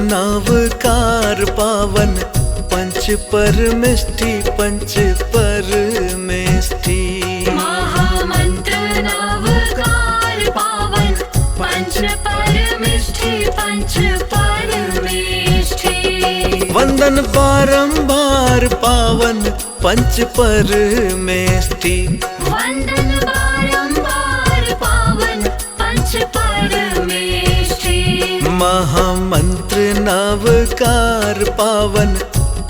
नवकार पावन पंच परमेष्ठि पंच परमेष्ठि। महामंत्र नवकार पावन पंच परमेष्ठि पंच परमेष्ठि। वंदन बारंबार पावन पंच परमेष्ठि। वंदन बारंबार पावन पंच परमेष्ठि। महामंत्र नवकार पावन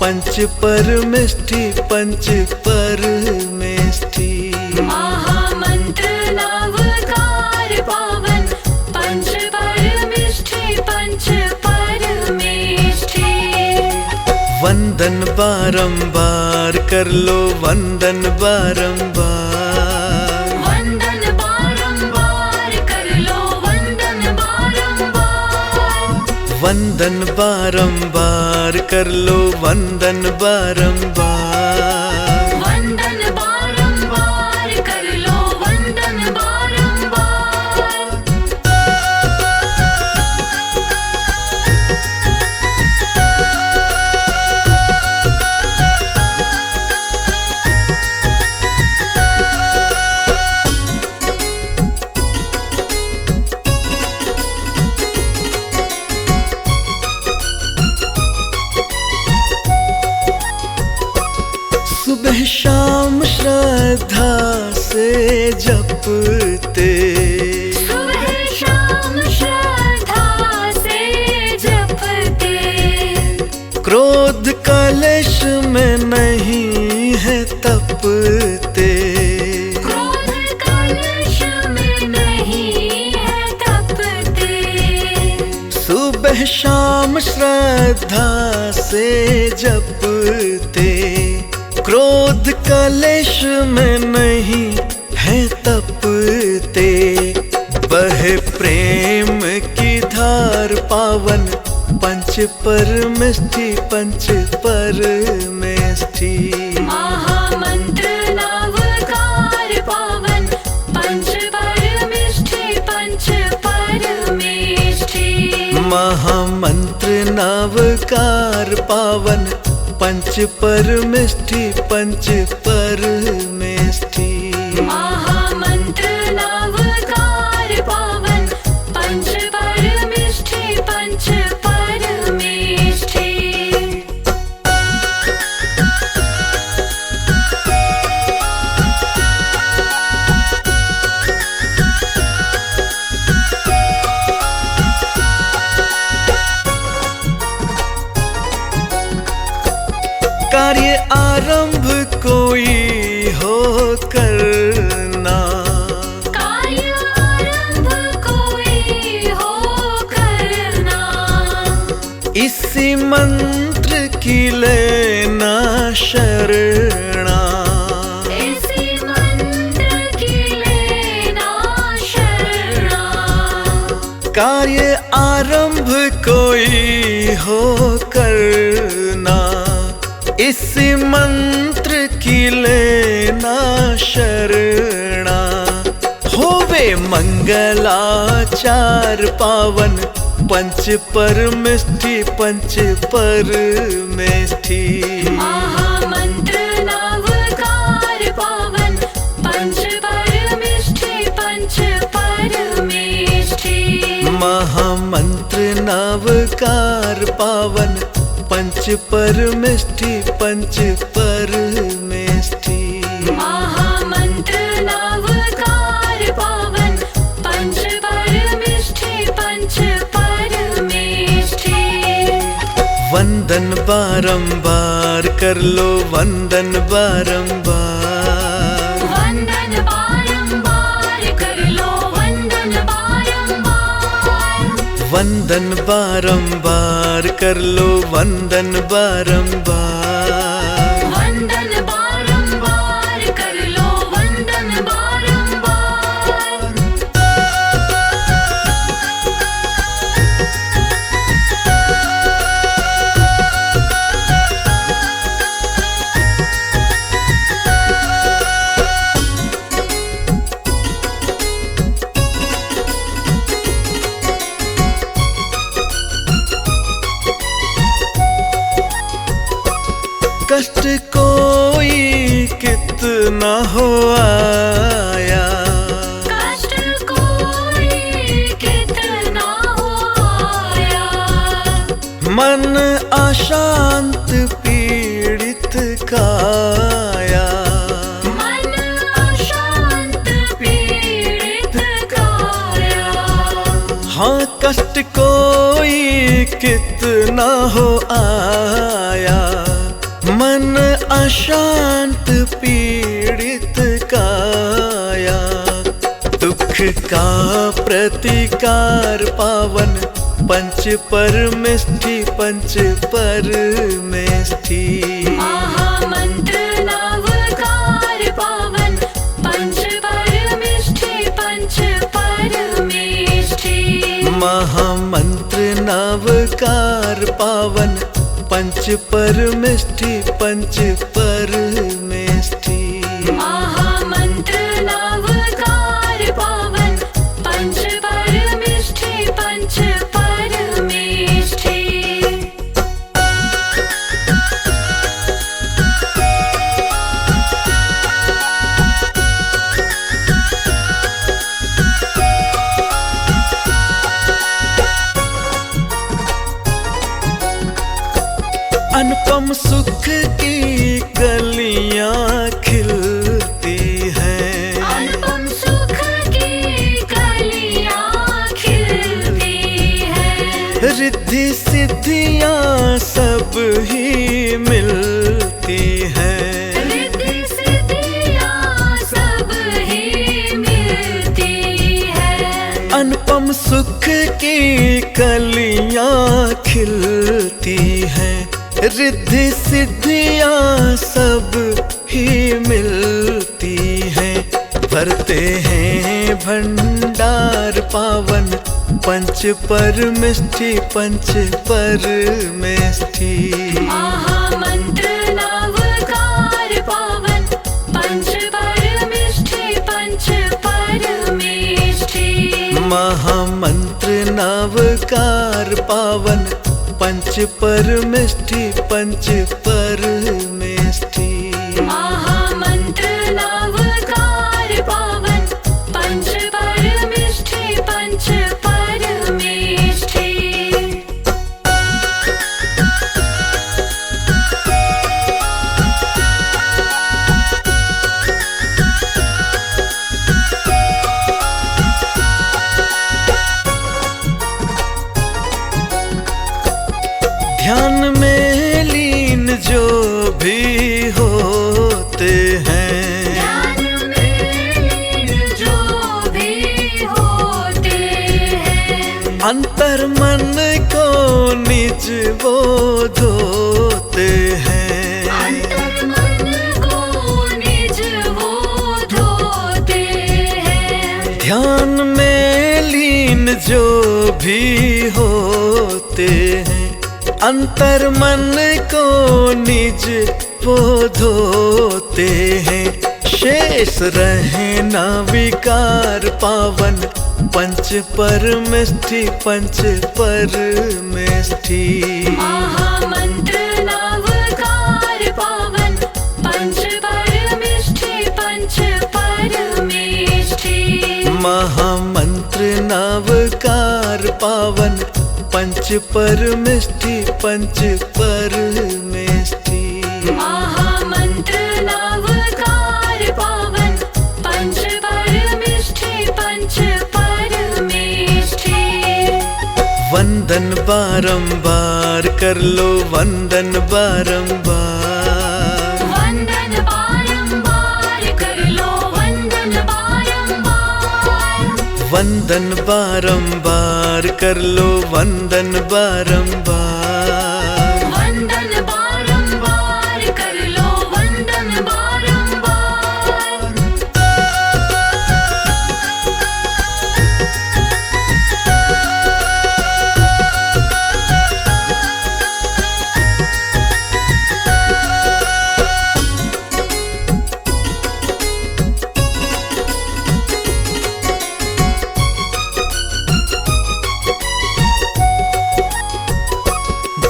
पंच परमेष्ठि पंच परमेष्ठि। महामंत्र नवकार पावन पंच परमेष्ठि पंच परमेष्ठि। वंदन बारंबार कर लो वंदन बारंबार। वंदन बारंबार कर लो वंदन बारंबार। वंदन बारंबार कर लो वंदन बारंबार। वंदन बारंबार कर लो वंदन बारंबार। सुबह शाम श्रद्धा से जपते। सुबह शाम श्रद्धा से जपते। क्रोध कलेश में नहीं है तपते। क्रोध कलश में नहीं है तपते। सुबह शाम श्रद्धा से जपते। क्रोध कलेश में नहीं है तपते। बहे प्रेम की धार पावन पंच परमेष्ठि पंच परमेष्ठि। महामंत्र नवकार पावन पंच परमेष्ठि पंच परमेष्ठि। महामंत्र नवकार पावन पंच परमेष्ठि पंच परमेष्ठि। महामंत्र नवकार पावन पंच परमेष्ठि पंच परमेष्ठि। कार्य आरंभ कोई हो करना। कार्य आरंभ कोई हो करना। इसी मंत्र की लेना शरणा। इसी मंत्र की लेना शरणा। कार्य आरंभ कोई हो करना। इसी मंत्र की लेना शरणा। होवे मंगलाचार पावन पंच परमेष्ठि पंच परमेष्ठि। महामंत्र नवकार पावन पंच परमेष्ठि पंच परमेष्ठि। महामंत्र नवकार पावन पंच परमेष्ठि पंच परमेष्ठि। महामंत्र नवकार पावन पंच परमेष्ठि पंच परमेष्ठि। वंदन बारंबार कर लो वंदन बारंबार। वंदन बारंबार कर लो वंदन बारंबार। वंदन बारंबार कर लो वंदन बारंबार। वंदन बारंबार कर लो वंदन बारंबार। कष्ट कोई कितना हो आया, कष्ट कोई कितना हो आया, मन अशांत पीड़ित काया, मन अशांत पीड़ित काया। हाँ कष्ट कोई कितना हो आया, मन अशांत पीड़ित काया। दुख का प्रतिकार पावन पंच परमेष्ठी, पंच परमेष्ठी। महामंत्र नवकार पावन पंच परमेष्ठी, पंच परमेष्ठी। महामंत्र नवकार पावन पंच परमेष्ठी, पंच परमेष्ठी। महामंत्र नवकार पावन पंच परमेष्ठी, पंच परमेष्ठी। अनुपम सुख की कलियां खिलती हैं, अनुपम सुख की कलियां खिलती हैं, रिद्धि सिद्धियां सब ही मिलती हैं, रिद्धि सिद्धियां सब ही मिलती हैं। अनुपम सुख की कलियां खिलती हैं, रिद्धि सिद्धियां सब ही मिलती हैं। भरते हैं भंडार पावन पंच परमेष्ठी, पंच परमेष्ठी। महामंत्र नवकार पावन पंच परमेष्ठी, पंच परमेष्ठी। महामंत्र नवकार पावन पंच परमेष्ठी, पंच परमेष्ठी। महामंत्र नवकार पावन पंच परमेष्ठी, पंच परमेष्ठी। ध्यान में लीन जो भी होते हैं, ध्यान में लीन जो भी होते हैं, अंतर मन को निज वो धोते हैं, अंतर मन को निज वो धोते हैं। ध्यान में लीन जो भी होते हैं, अंतर मन को निज वो धोते हैं। शेष रहे ना विकार पावन पंच परमेष्ठी, पंच परमेष्ठी। महामंत्र नवकार पावन पंच परमेष्ठी, पंच परमेष्ठी। महामंत्र नवकार पावन पंच परमेष्ठी, पंच परमेष्ठी। महामंत्र नवकार पावन पंच परमेष्ठी, पंच परमेष्ठी। वंदन बारंबार कर लो, वंदन बारंबार, वंदन बारंबार कर लो, वंदन बारंबार, वंदन बारंबार कर लो, वंदन बारंबार। वंदन बारंबार कर लो, वंदन बारंबार।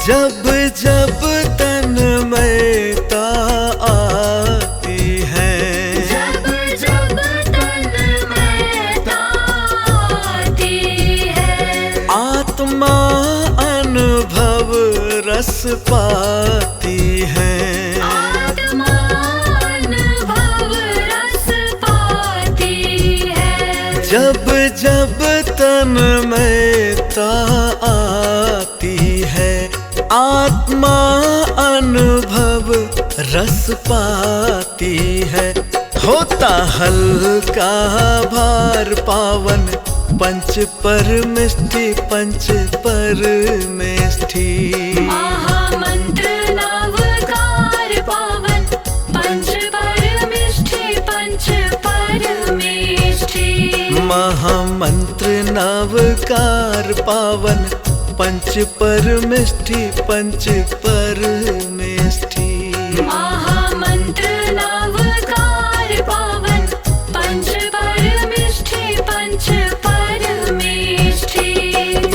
जब जब तन में पाती है। आत्मा अनुभव रस पाती है। जब जब तन्मयता आती है, आत्मा अनुभव रस पाती है। होता हल्का भार पावन, पंच परमिष्ठि पंच परमिष्ठि। महामंत्र नवकार पावन, पंच परमिष्ठि पंच परमिष्ठि। महामंत्र नवकार पावन, पंच परमिष्ठि पंच परमिष्ठि। महामंत्र नवकार पावन, पंच परमिष्ठि पंच परमिष्ठि।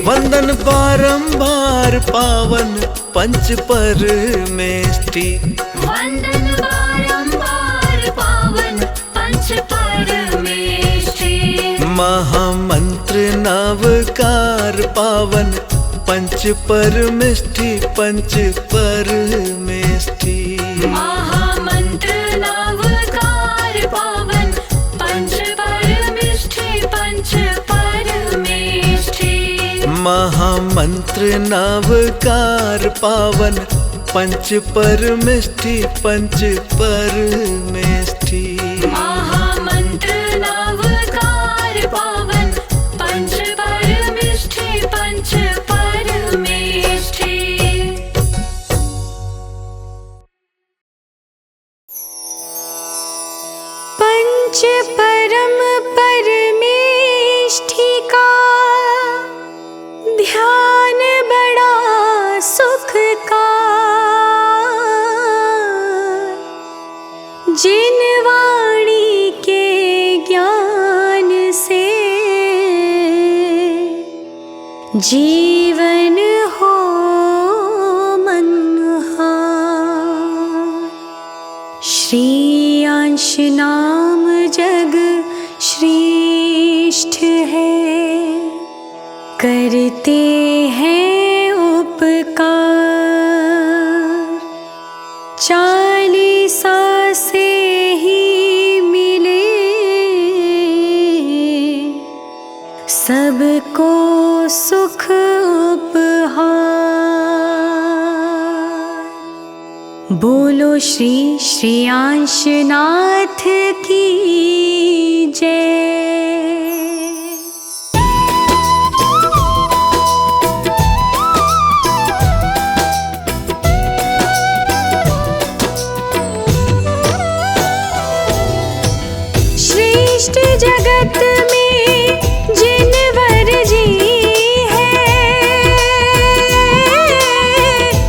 वंदन बारंबार पावन पंच परमिष्ठि। वंदन बारंबार पावन पंच परमिष्ठि। महामंत्र नवकार पावन, पंच परमिष्ठि पंच परमिष्ठि। महामंत्र नवकार पावन, पंच परमिष्ठि पंच परमिष्ठि। महामंत्र नवकार पावन, पंच परमिष्ठि पंच परमिष्ठि। महामंत्र नवकार पावन, पंच परमिष्ठि पंच परमिष्ठि। पंच परम परमेष्ठि का ध्यान बड़ा सुख का। जिन वाणी के ज्ञान से जीवन हो मनहार। श्री अंश नाम जग श्रेष्ठ है, करते हैं उपकार। 40 से ही मिले सबको सुख उपहार। बोलो श्री श्री अंशनाथ की जय। श्रेष्ठ जगत में जिनवर जी है,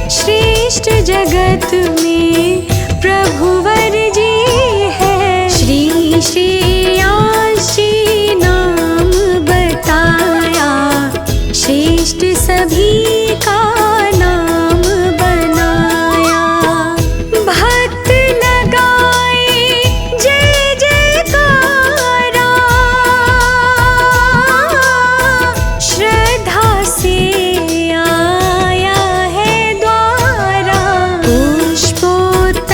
श्रेष्ठ जगत में प्रभुवर जी है। श्री श्री आशी नाम बताया, श्रेष्ठ सभी का नाम बनाया। भक्त लगाए जय जयकारा, श्रद्धा से आया है द्वारा। पुष्पोत्तम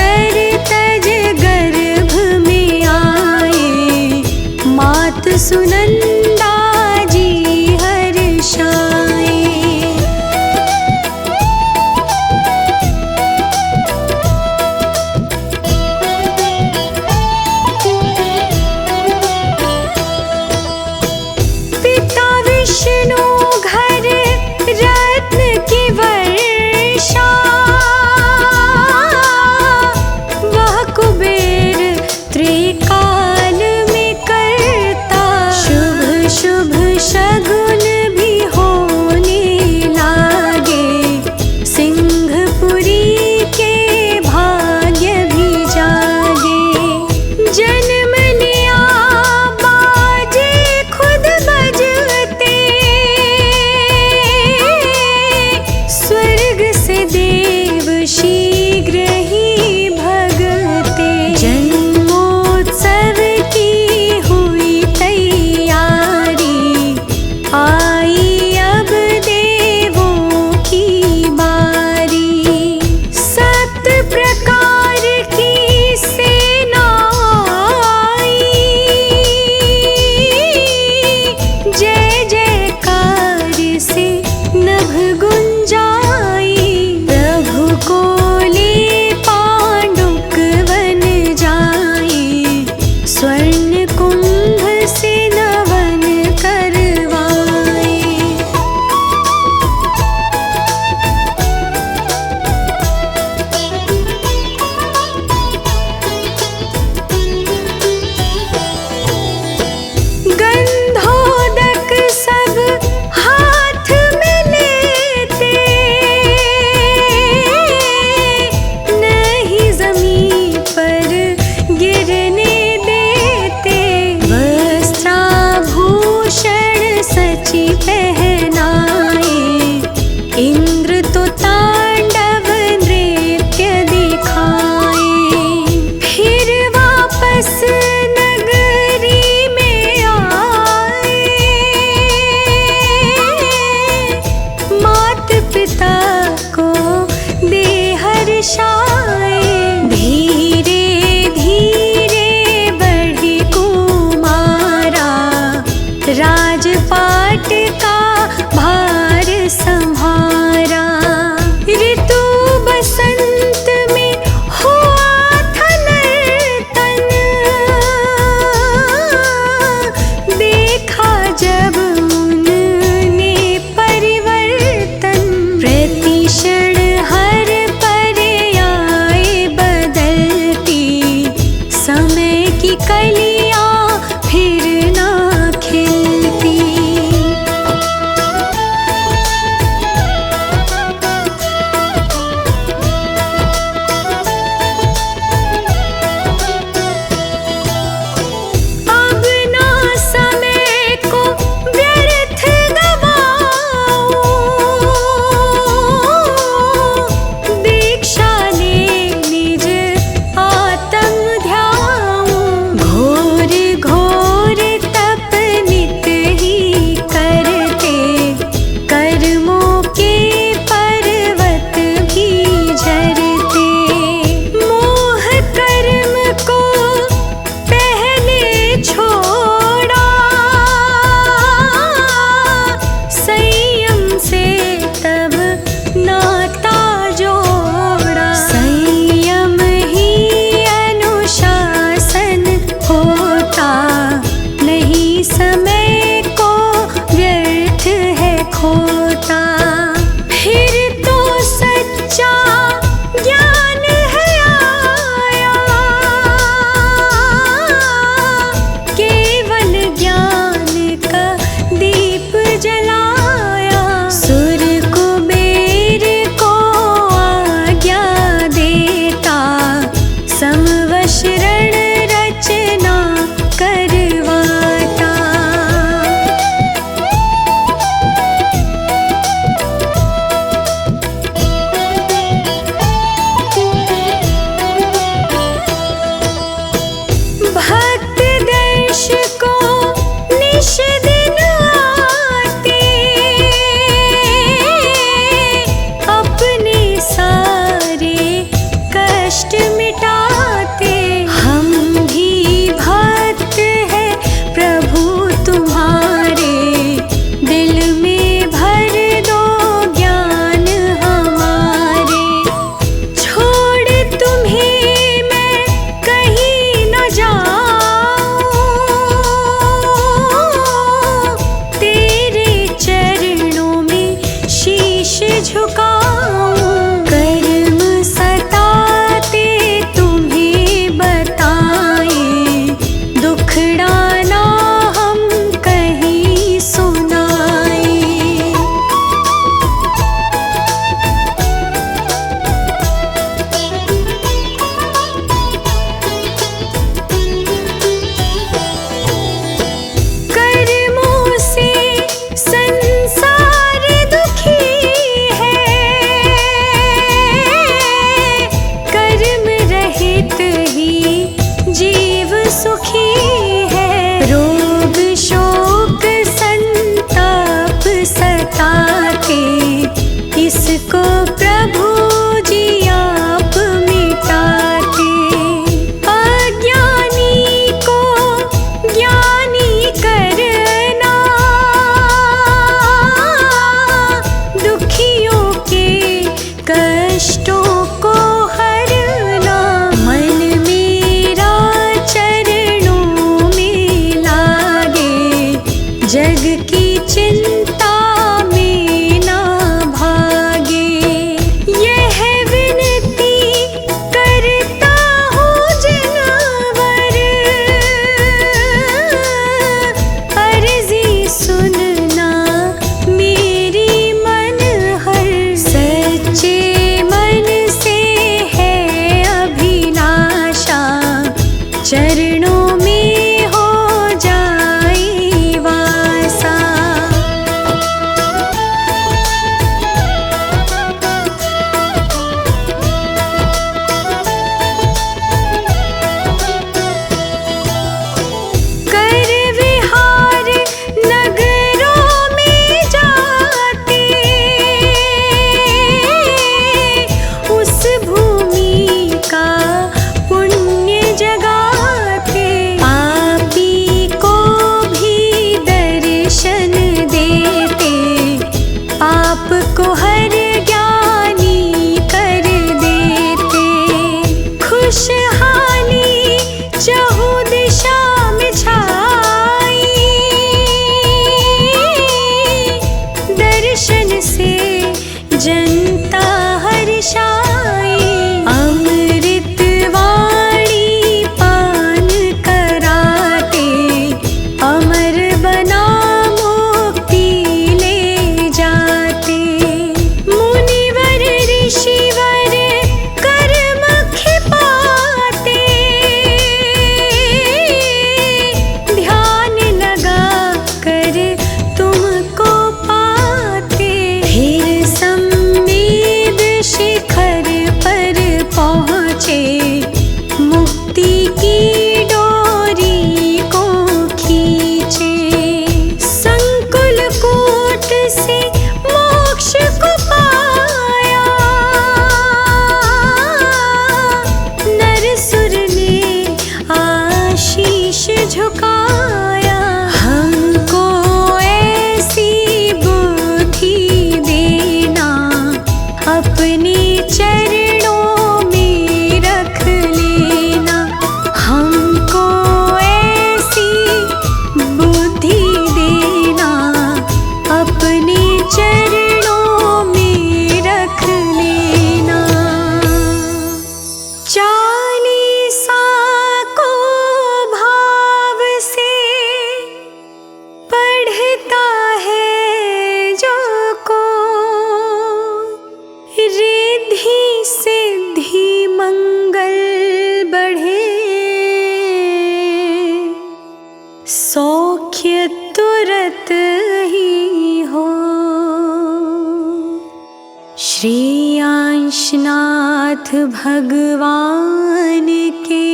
शेषनाथ भगवान के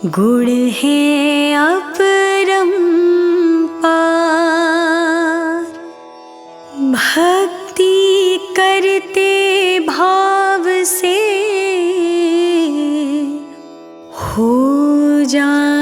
गुण है अपरंपार। भक्ति करते भाव से हो जाए